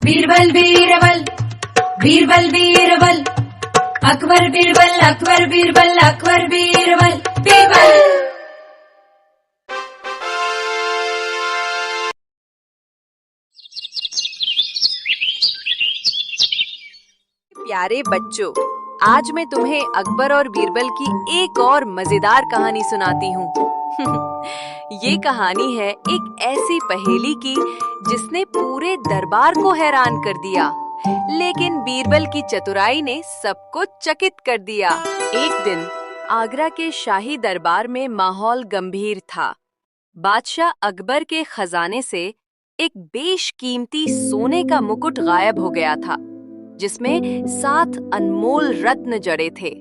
बीरबल बीरबल बीरबल बीरबल अकबर बीरबल अकबर बीरबल अकबर बीरबल बीरबल। प्यारे बच्चों, आज मैं तुम्हें अकबर और बीरबल की एक और मजेदार कहानी सुनाती हूँ। ये कहानी है एक ऐसी पहेली की जिसने पूरे दरबार को हैरान कर दिया, लेकिन बीरबल की चतुराई ने सबको चकित कर दिया। एक दिन आगरा के शाही दरबार में माहौल गंभीर था। बादशाह अकबर के खजाने से एक बेशकीमती सोने का मुकुट गायब हो गया था, जिसमें 7 अनमोल रत्न जड़े थे।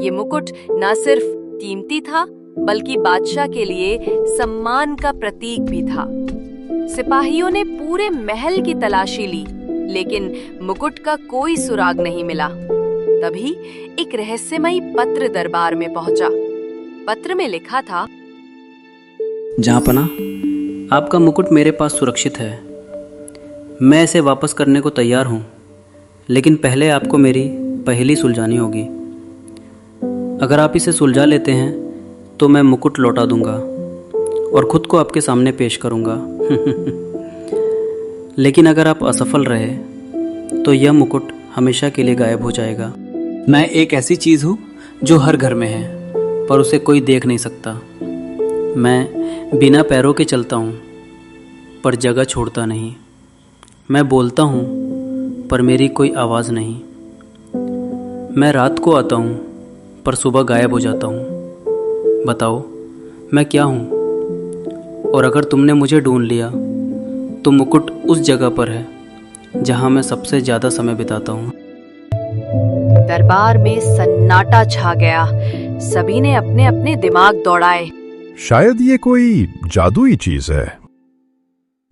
ये मुकुट न सिर्फ कीमती था, बल्कि बादशाह के लिए सम्मान का प्रतीक भी था। सिपाहियों ने पूरे महल की तलाशी ली, लेकिन मुकुट का कोई सुराग नहीं मिला। तभी एक रहस्यमयी पत्र दरबार में पहुंचा। पत्र में लिखा था, जहाँपना, आपका मुकुट मेरे पास सुरक्षित है। मैं इसे वापस करने को तैयार हूँ, लेकिन पहले आपको मेरी पहेली सुलझानी होगी। अगर आप इसे सुलझा लेते हैं तो मैं मुकुट लौटा दूंगा और खुद को आपके सामने पेश करूंगा। लेकिन अगर आप असफल रहे तो यह मुकुट हमेशा के लिए गायब हो जाएगा। मैं एक ऐसी चीज़ हूँ जो हर घर में है, पर उसे कोई देख नहीं सकता। मैं बिना पैरों के चलता हूँ, पर जगह छोड़ता नहीं। मैं बोलता हूँ, पर मेरी कोई आवाज़ नहीं। मैं रात को आता हूँ, पर सुबह गायब हो जाता हूँ। बताओ, मैं क्या हूँ? और अगर तुमने मुझे ढूंढ लिया तो मुकुट उस जगह पर है जहाँ मैं सबसे ज़्यादा समय बिताता हूँ। दरबार में सन्नाटा छा गया। सभी ने अपने अपने दिमाग दौड़ाए। शायद ये कोई जादुई चीज है।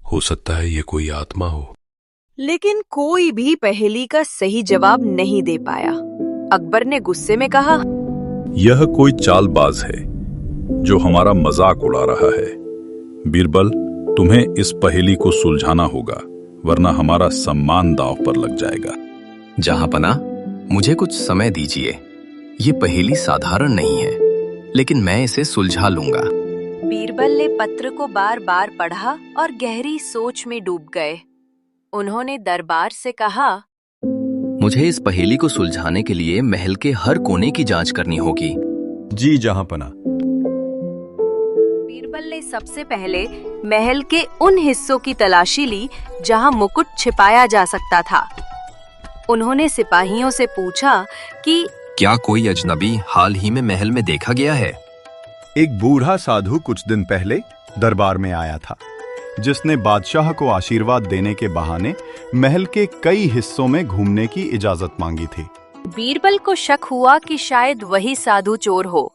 हो सकता है ये कोई आत्मा हो। लेकिन कोई भी पहेली का सही जवाब नहीं दे पाया। अकबर ने गुस्से में कहा, यह कोई चालबाज है जो हमारा मजाक उड़ा रहा है। बीरबल, तुम्हें इस पहेली को सुलझाना होगा, वरना हमारा सम्मान दांव पर लग जाएगा। जहाँपना, मुझे कुछ समय दीजिए। ये पहेली साधारण नहीं है, लेकिन मैं इसे सुलझा लूंगा। बीरबल ने पत्र को बार बार पढ़ा और गहरी सोच में डूब गए। उन्होंने दरबार से कहा, मुझे इस पहेली को सुलझाने के लिए महल के हर कोने की जांच करनी होगी। जी जहाँपना। बीरबल ने सबसे पहले महल के उन हिस्सों की तलाशी ली जहां मुकुट छिपाया जा सकता था। उन्होंने सिपाहियों से पूछा कि क्या कोई अजनबी हाल ही में महल में देखा गया है? एक बूढ़ा साधु कुछ दिन पहले दरबार में आया था, जिसने बादशाह को आशीर्वाद देने के बहाने महल के कई हिस्सों में घूमने की इजाजत मांगी थी। बीरबल को शक हुआ कि शायद वही साधु चोर हो।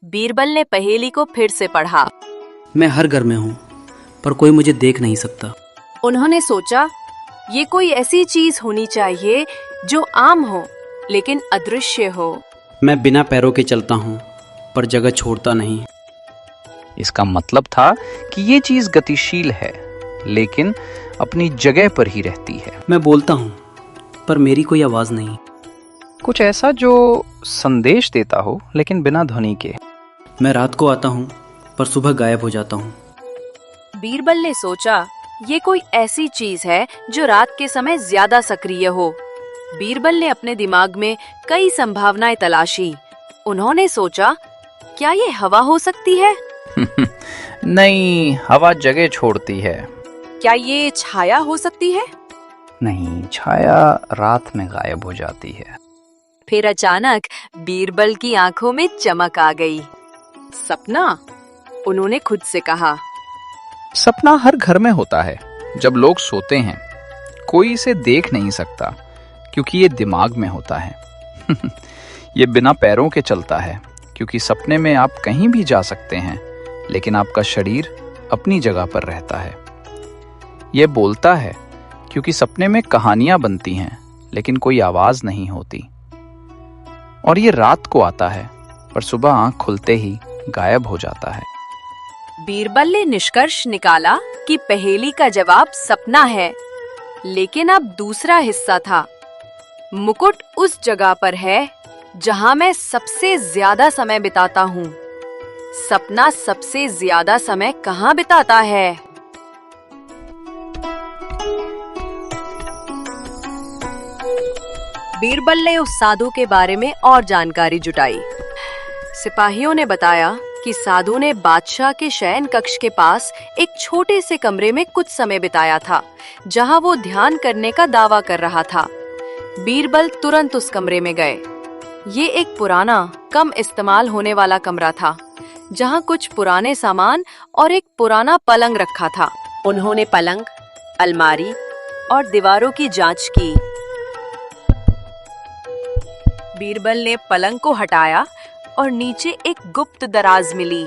बीरबल ने पहेली को फिर से पढ़ा। मैं हर घर में हूँ, पर कोई मुझे देख नहीं सकता। उन्होंने सोचा, ये कोई ऐसी चीज होनी चाहिए जो आम हो, लेकिन अदृश्य हो। मैं बिना पैरों के चलता हूँ, पर जगह छोड़ता नहीं। इसका मतलब था कि ये चीज गतिशील है, लेकिन अपनी जगह पर ही रहती है। मैं बोलता हूँ, पर मेरी कोई आवाज़ नहीं। कुछ ऐसा जो संदेश देता हो, लेकिन बिना ध्वनि के। मैं रात को आता हूँ, पर सुबह गायब हो जाता हूँ। बीरबल ने सोचा, ये कोई ऐसी चीज है जो रात के समय ज्यादा सक्रिय हो। बीरबल ने अपने दिमाग में कई संभावनाएं तलाशी। उन्होंने सोचा, क्या ये हवा हो सकती है? नहीं, हवा जगह छोड़ती है। क्या ये छाया हो सकती है? नहीं, छाया रात में गायब हो जाती है। फिर अचानक बीरबल की आंखों में चमक आ गई। सपना, उन्होंने खुद से कहा। सपना हर घर में होता है। जब लोग सोते हैं, कोई इसे देख नहीं सकता, क्योंकि ये दिमाग में होता है। ये बिना पैरों के चलता है, क्योंकि सपने में आप कहीं भी जा सकते हैं, लेकिन आपका शरीर अपनी जगह पर रहता है। ये बोलता है, क्योंकि सपने में कहानियां बनती हैं, लेकिन कोई आवाज नहीं होती। और ये रात को आता है, पर सुबह आंख खुलते ही गायब हो जाता है। बीरबल ने निष्कर्ष निकाला कि पहेली का जवाब सपना है। लेकिन अब दूसरा हिस्सा था। मुकुट उस जगह पर है जहां मैं सबसे ज्यादा समय बिताता हूँ। सपना सबसे ज्यादा समय कहाँ बिताता है? बीरबल ने उस साधु के बारे में और जानकारी जुटाई। सिपाहियों ने बताया कि साधु ने बादशाह के शयन कक्ष के पास एक छोटे से कमरे में कुछ समय बिताया था, जहां वो ध्यान करने का दावा कर रहा था। बीरबल तुरंत उस कमरे में गए। ये एक पुराना, कम इस्तेमाल होने वाला कमरा था, जहां कुछ पुराने सामान और एक पुराना पलंग रखा था। उन्होंने पलंग, अलमारी और दीवारों की जांच की। बीरबल ने पलंग को हटाया और नीचे एक गुप्त दराज मिली।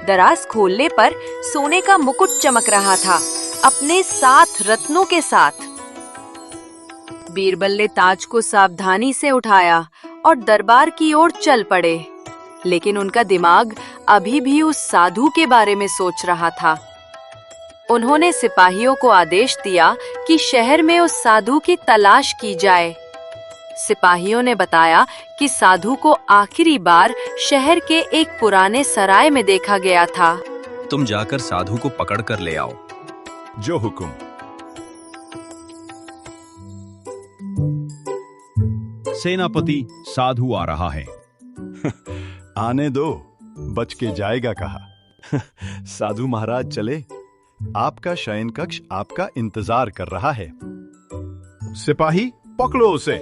दराज खोलने पर सोने का मुकुट चमक रहा था, अपने 7 रत्नों के साथ। बीरबल ने ताज को सावधानी से उठाया और दरबार की ओर चल पड़े, लेकिन उनका दिमाग अभी भी उस साधु के बारे में सोच रहा था। उन्होंने सिपाहियों को आदेश दिया कि शहर में उस साधु की तलाश की जाए। सिपाहियों ने बताया कि साधु को आखिरी बार शहर के एक पुराने सराय में देखा गया था। तुम जाकर साधु को पकड़ कर ले आओ। जो हुक्म। सेनापति, साधु आ रहा है। आने दो, बच के जाएगा कहा। साधु महाराज चले, आपका शयन कक्ष आपका इंतजार कर रहा है। सिपाही, पकड़ो उसे।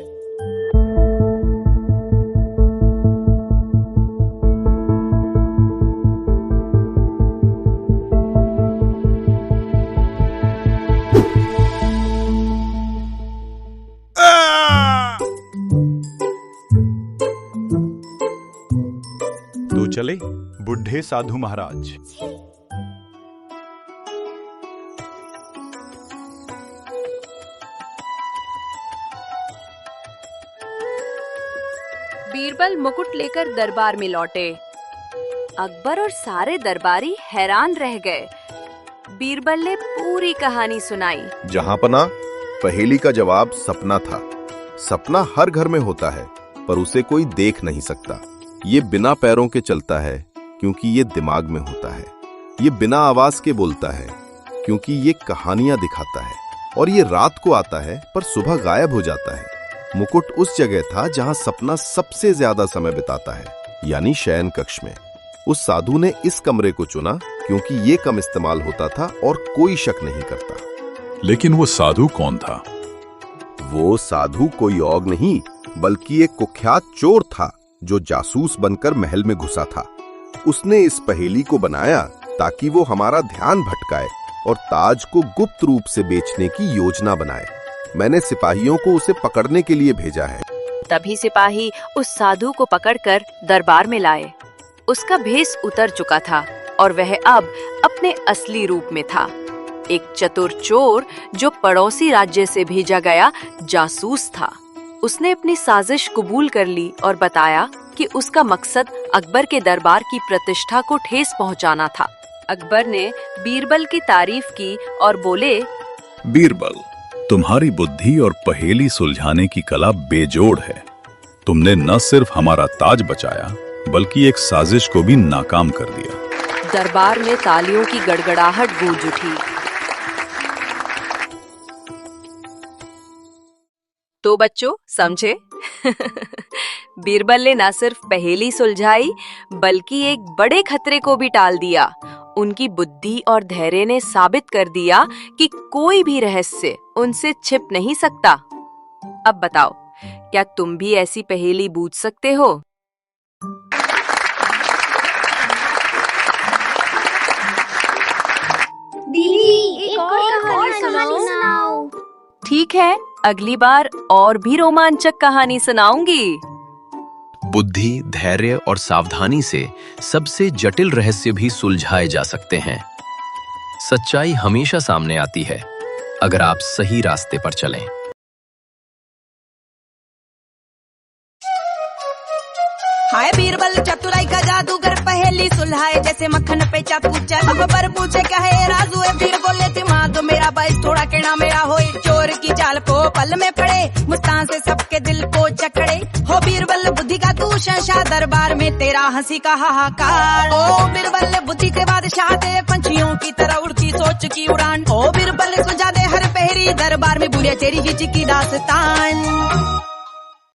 तो चले बुढ़े साधु महाराज। बीरबल मुकुट लेकर दरबार में लौटे। अकबर और सारे दरबारी हैरान रह गए। बीरबल ने पूरी कहानी सुनाई। जहांपना, पहेली का जवाब सपना था। सपना हर घर में होता है, पर उसे कोई देख नहीं सकता। ये बिना पैरों के चलता है क्योंकि ये दिमाग में होता है। ये बिना आवाज के बोलता है क्योंकि ये कहानियां दिखाता है। और ये रात को आता है पर सुबह गायब हो जाता है। मुकुट उस जगह था जहां सपना सबसे ज्यादा समय बिताता है, यानी शयन कक्ष में। उस साधु ने इस कमरे को चुना क्योंकि ये कम इस्तेमाल होता था और कोई शक नहीं करता। लेकिन वो साधु कौन था? वो साधु कोई और नहीं बल्कि एक कुख्यात चोर था जो जासूस बनकर महल में घुसा था। उसने इस पहेली को बनाया ताकि वो हमारा ध्यान भटकाए और ताज को गुप्त रूप से बेचने की योजना बनाए। मैंने सिपाहियों को उसे पकड़ने के लिए भेजा है। तभी सिपाही उस साधु को पकड़कर दरबार में लाए। उसका भेष उतर चुका था और वह अब अपने असली रूप में था। एक चतुर चोर जो पड़ोसी राज्य से भेजा गया जासूस था। उसने अपनी साजिश कबूल कर ली और बताया कि उसका मकसद अकबर के दरबार की प्रतिष्ठा को ठेस पहुंचाना था। अकबर ने बीरबल की तारीफ की और बोले, बीरबल, तुम्हारी बुद्धि और पहेली सुलझाने की कला बेजोड़ है। तुमने न सिर्फ हमारा ताज बचाया बल्कि एक साजिश को भी नाकाम कर दिया। दरबार में तालियों की गड़गड़ाहट गूंज उठी। तो बच्चों, समझे? बीरबल ने न सिर्फ पहेली सुलझाई बल्कि एक बड़े खतरे को भी टाल दिया। उनकी बुद्धि और धैर्य ने साबित कर दिया कि कोई भी रहस्य उनसे छिप नहीं सकता। अब बताओ, क्या तुम भी ऐसी पहेली बूझ सकते हो? दीदी, एक और कहानी सुनाओ। ठीक है, अगली बार और भी रोमांचक कहानी सुनाऊंगी। बुद्धि, धैर्य और सावधानी से सबसे जटिल रहस्य भी सुलझाए जा सकते हैं। सच्चाई हमेशा सामने आती है अगर आप सही रास्ते पर चलें। आए बीरबल चतुराई का जादूगर, पहेली सुलझाए जैसे मक्खन पे चाकू चल। अकबर पूछे कहे राजू है, बीर बोले दिमाग मेरा बाइस थोड़ा केना मेरा होए। चोर की चाल को पल में पड़े, मुस्कान से सबके दिल को चकड़े। हो बीरबल बुद्धि का तू शहंशाह, दरबार में तेरा हंसी का हाहाकार। ओ बीरबल बुद्धि के बादशाह दे, पंछियों की तरह उड़ती सोच की उड़ान। ओ बीरबल सुझा दे हर पहरी, दरबार में बुढ़िया तेरी की दास्तान।